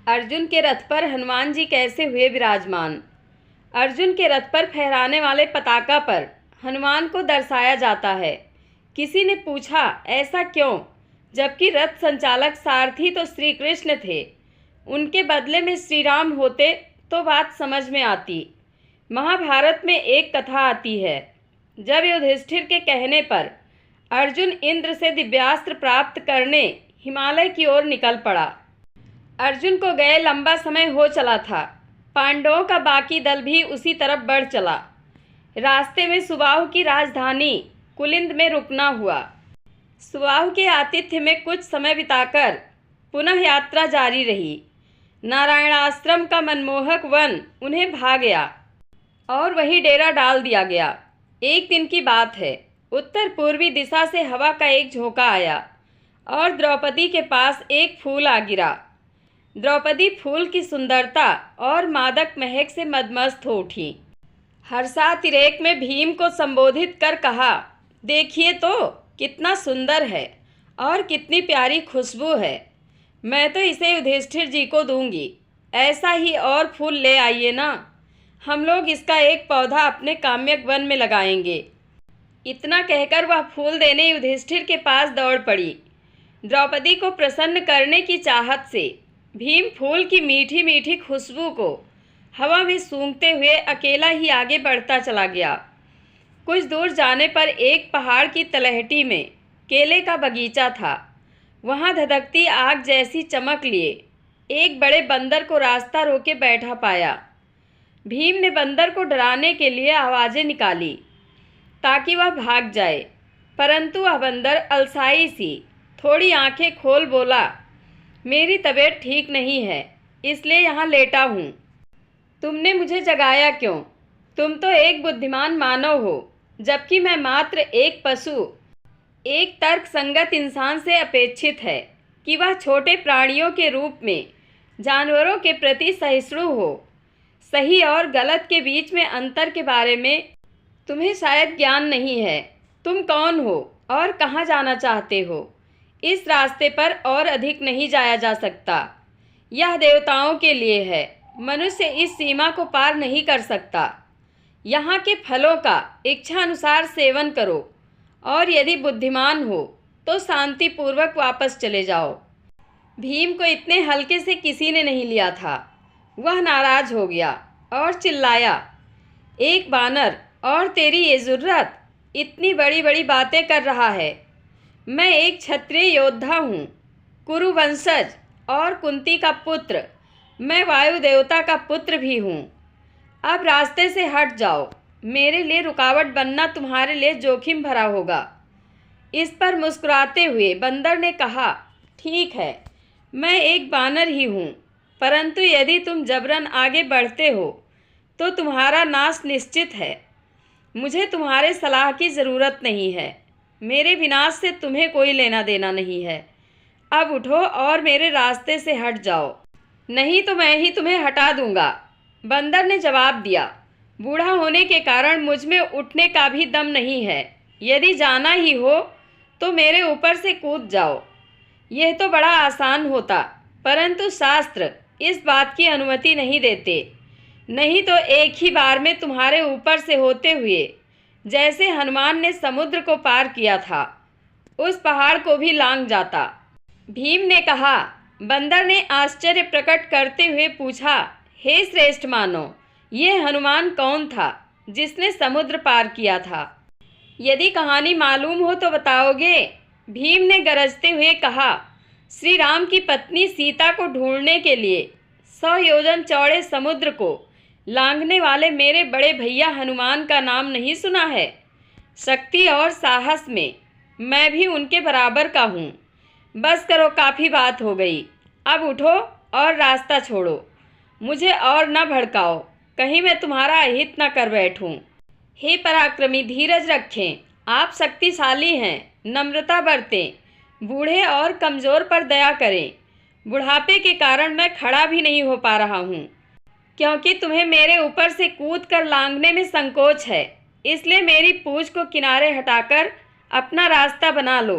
अर्जुन के रथ पर हनुमान जी कैसे हुए विराजमान। अर्जुन के रथ पर फहराने वाले पताका पर हनुमान को दर्शाया जाता है। किसी ने पूछा ऐसा क्यों, जबकि रथ संचालक सारथी तो श्री कृष्ण थे। उनके बदले में श्री राम होते तो बात समझ में आती। महाभारत में एक कथा आती है, जब युधिष्ठिर के कहने पर अर्जुन इंद्र से दिव्यास्त्र प्राप्त करने हिमालय की ओर निकल पड़ा। अर्जुन को गए लंबा समय हो चला था। पांडवों का बाकी दल भी उसी तरफ बढ़ चला। रास्ते में सुबाहु की राजधानी कुलिंद में रुकना हुआ। सुबाहु के आतिथ्य में कुछ समय बिताकर पुनः यात्रा जारी रही। नारायणाश्रम का मनमोहक वन उन्हें भा गया और वहीं डेरा डाल दिया गया। एक दिन की बात है, उत्तर पूर्वी दिशा से हवा का एक झोंका आया और द्रौपदी के पास एक फूल आ गिरा। द्रौपदी फूल की सुंदरता और मादक महक से मदमस्त हो उठी। हर्षातिरेक में भीम को संबोधित कर कहा, देखिए तो कितना सुंदर है और कितनी प्यारी खुशबू है। मैं तो इसे युधिष्ठिर जी को दूंगी। ऐसा ही और फूल ले आइए ना, हम लोग इसका एक पौधा अपने काम्यक वन में लगाएंगे। इतना कहकर वह फूल देने युधिष्ठिर के पास दौड़ पड़ी। द्रौपदी को प्रसन्न करने की चाहत से भीम फूल की मीठी मीठी खुशबू को हवा में सूंघते हुए अकेला ही आगे बढ़ता चला गया। कुछ दूर जाने पर एक पहाड़ की तलहटी में केले का बगीचा था। वहाँ धधकती आग जैसी चमक लिए एक बड़े बंदर को रास्ता रोके बैठा पाया। भीम ने बंदर को डराने के लिए आवाज़ें निकाली ताकि वह भाग जाए, परंतु वह बंदर अलसाई सी थोड़ी आंखें खोल बोला, मेरी तबीयत ठीक नहीं है, इसलिए यहाँ लेटा हूँ। तुमने मुझे जगाया क्यों? तुम तो एक बुद्धिमान मानव हो, जबकि मैं मात्र एक पशु। एक तर्क संगत इंसान से अपेक्षित है कि वह छोटे प्राणियों के रूप में जानवरों के प्रति सहिष्णु हो। सही और गलत के बीच में अंतर के बारे में तुम्हें शायद ज्ञान नहीं है। तुम कौन हो और कहाँ जाना चाहते हो? इस रास्ते पर और अधिक नहीं जाया जा सकता। यह देवताओं के लिए है, मनुष्य इस सीमा को पार नहीं कर सकता। यहाँ के फलों का इच्छा अनुसार सेवन करो और यदि बुद्धिमान हो तो शांतिपूर्वक वापस चले जाओ। भीम को इतने हल्के से किसी ने नहीं लिया था। वह नाराज हो गया और चिल्लाया, एक बानर और तेरी ये जुर्रत, इतनी बड़ी बड़ी बातें कर रहा है। मैं एक क्षत्रिय योद्धा हूँ, कुरु वंशज और कुंती का पुत्र। मैं वायु देवता का पुत्र भी हूँ। अब रास्ते से हट जाओ, मेरे लिए रुकावट बनना तुम्हारे लिए जोखिम भरा होगा। इस पर मुस्कुराते हुए बंदर ने कहा, ठीक है, मैं एक बानर ही हूँ, परंतु यदि तुम जबरन आगे बढ़ते हो तो तुम्हारा नाश निश्चित है। मुझे तुम्हारे सलाह की ज़रूरत नहीं है। मेरे विनाश से तुम्हें कोई लेना देना नहीं है। अब उठो और मेरे रास्ते से हट जाओ, नहीं तो मैं ही तुम्हें हटा दूंगा। बंदर ने जवाब दिया, बूढ़ा होने के कारण मुझ में उठने का भी दम नहीं है। यदि जाना ही हो तो मेरे ऊपर से कूद जाओ। यह तो बड़ा आसान होता, परंतु शास्त्र इस बात की अनुमति नहीं देते। नहीं तो एक ही बार में तुम्हारे ऊपर से होते हुए, जैसे हनुमान ने समुद्र को पार किया था, उस पहाड़ को भी लांघ जाता। भीम ने कहा। बंदर ने आश्चर्य प्रकट करते हुए पूछा, हे श्रेष्ठ मानव, ये हनुमान कौन था जिसने समुद्र पार किया था? यदि कहानी मालूम हो तो बताओगे? भीम ने गरजते हुए कहा, श्री राम की पत्नी सीता को ढूंढने के लिए 100 योजन चौड़े समुद्र को लांघने वाले मेरे बड़े भैया हनुमान का नाम नहीं सुना है? शक्ति और साहस में मैं भी उनके बराबर का हूँ। बस करो, काफ़ी बात हो गई। अब उठो और रास्ता छोड़ो। मुझे और न भड़काओ, कहीं मैं तुम्हारा अहित न कर बैठूं। हे पराक्रमी, धीरज रखें। आप शक्तिशाली हैं, नम्रता बरतें। बूढ़े और कमज़ोर पर दया करें। बुढ़ापे के कारण मैं खड़ा भी नहीं हो पा रहा हूँ, क्योंकि तुम्हें मेरे ऊपर से कूद कर लांघने में संकोच है। इसलिए मेरी पूँछ को किनारे हटाकर अपना रास्ता बना लो।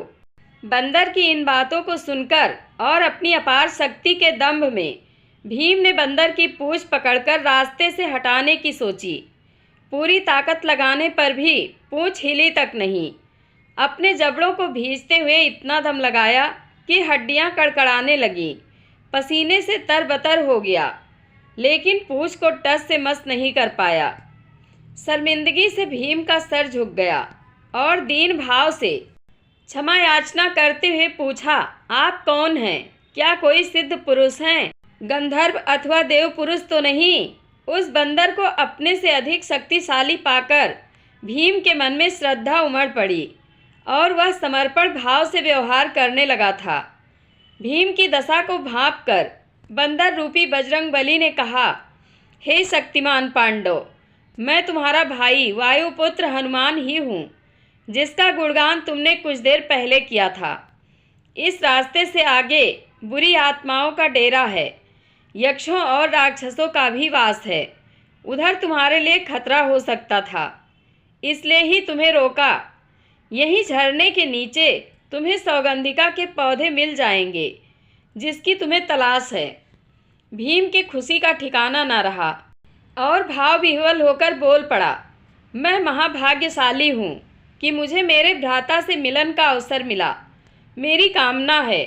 बंदर की इन बातों को सुनकर और अपनी अपार शक्ति के दंभ में भीम ने बंदर की पूंछ पकड़कर रास्ते से हटाने की सोची। पूरी ताकत लगाने पर भी पूंछ हिली तक नहीं। अपने जबड़ों को भींचते हुए इतना दम लगाया कि हड्डियां कड़कड़ाने लगीं। पसीने से तरबतर हो गया, लेकिन पूंछ को टस से मस नहीं कर पाया। शर्मिंदगी से भीम का सर झुक गया और दीन भाव से क्षमा याचना करते हुए पूछा, आप कौन हैं? क्या कोई सिद्ध पुरुष हैं? गंधर्व अथवा देव पुरुष तो नहीं? उस बंदर को अपने से अधिक शक्तिशाली पाकर भीम के मन में श्रद्धा उमड़ पड़ी और वह समर्पण भाव से व्यवहार करने लगा था। भीम की दशा को भांपकर बंदर रूपी बजरंगबली ने कहा, हे शक्तिमान पांडव, मैं तुम्हारा भाई वायुपुत्र हनुमान ही हूँ, जिसका गुणगान तुमने कुछ देर पहले किया था। इस रास्ते से आगे बुरी आत्माओं का डेरा है, यक्षों और राक्षसों का भी वास है। उधर तुम्हारे लिए खतरा हो सकता था, इसलिए ही तुम्हें रोका। यहीं झरने के नीचे तुम्हें सौगंधिका के पौधे मिल जाएंगे, जिसकी तुम्हें तलाश है। भीम की खुशी का ठिकाना न रहा और भाव विह्वल होकर बोल पड़ा, मैं महाभाग्यशाली हूँ कि मुझे मेरे भ्राता से मिलन का अवसर मिला। मेरी कामना है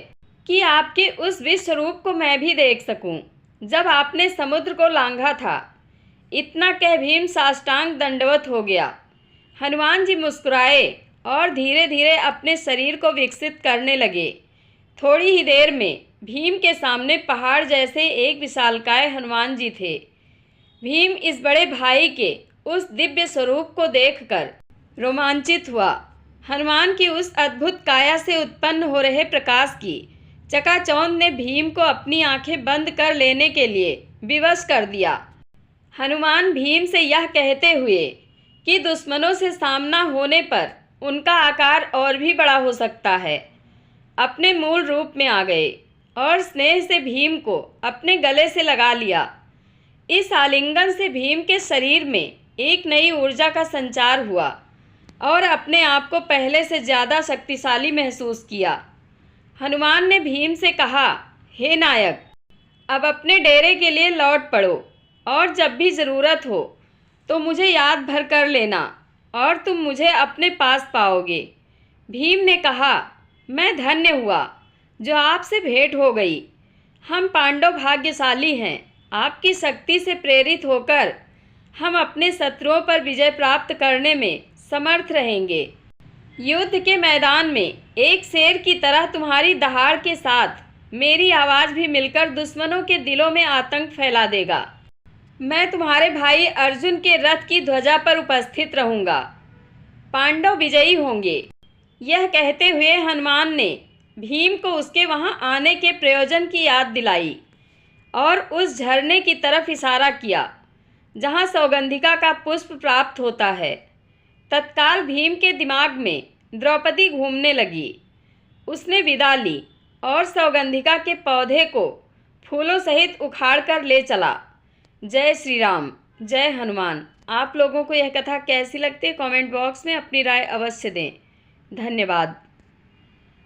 कि आपके उस विश्वरूप को मैं भी देख सकूं, जब आपने समुद्र को लांघा था। इतना कह भीम साष्टांग दंडवत हो गया। हनुमान जी मुस्कुराए और धीरे धीरे अपने शरीर को विकसित करने लगे। थोड़ी ही देर में भीम के सामने पहाड़ जैसे एक विशालकाय हनुमान जी थे। भीम इस बड़े भाई के उस दिव्य स्वरूप को देखकर रोमांचित हुआ। हनुमान की उस अद्भुत काया से उत्पन्न हो रहे प्रकाश की चकाचौंध ने भीम को अपनी आंखें बंद कर लेने के लिए विवश कर दिया। हनुमान भीम से यह कहते हुए कि दुश्मनों से सामना होने पर उनका आकार और भी बड़ा हो सकता है, अपने मूल रूप में आ गए और स्नेह से भीम को अपने गले से लगा लिया। इस आलिंगन से भीम के शरीर में एक नई ऊर्जा का संचार हुआ और अपने आप को पहले से ज़्यादा शक्तिशाली महसूस किया। हनुमान ने भीम से कहा, हे नायक, अब अपने डेरे के लिए लौट पड़ो और जब भी ज़रूरत हो तो मुझे याद भर कर लेना और तुम मुझे अपने पास पाओगे। भीम ने कहा, मैं धन्य हुआ जो आपसे भेंट हो गई। हम पांडव भाग्यशाली हैं। आपकी शक्ति से प्रेरित होकर हम अपने शत्रुओं पर विजय प्राप्त करने में समर्थ रहेंगे। युद्ध के मैदान में एक शेर की तरह तुम्हारी दहाड़ के साथ मेरी आवाज़ भी मिलकर दुश्मनों के दिलों में आतंक फैला देगा। मैं तुम्हारे भाई अर्जुन के रथ की ध्वजा पर उपस्थित रहूँगा। पांडव विजयी होंगे। यह कहते हुए हनुमान ने भीम को उसके वहाँ आने के प्रयोजन की याद दिलाई और उस झरने की तरफ इशारा किया जहाँ सौगंधिका का पुष्प प्राप्त होता है। तत्काल भीम के दिमाग में द्रौपदी घूमने लगी। उसने विदा ली और सौगंधिका के पौधे को फूलों सहित उखाड़ कर ले चला। जय श्री राम, जय हनुमान। आप लोगों को यह कथा कैसी लगती है कमेंट बॉक्स में अपनी राय अवश्य दें। धन्यवाद।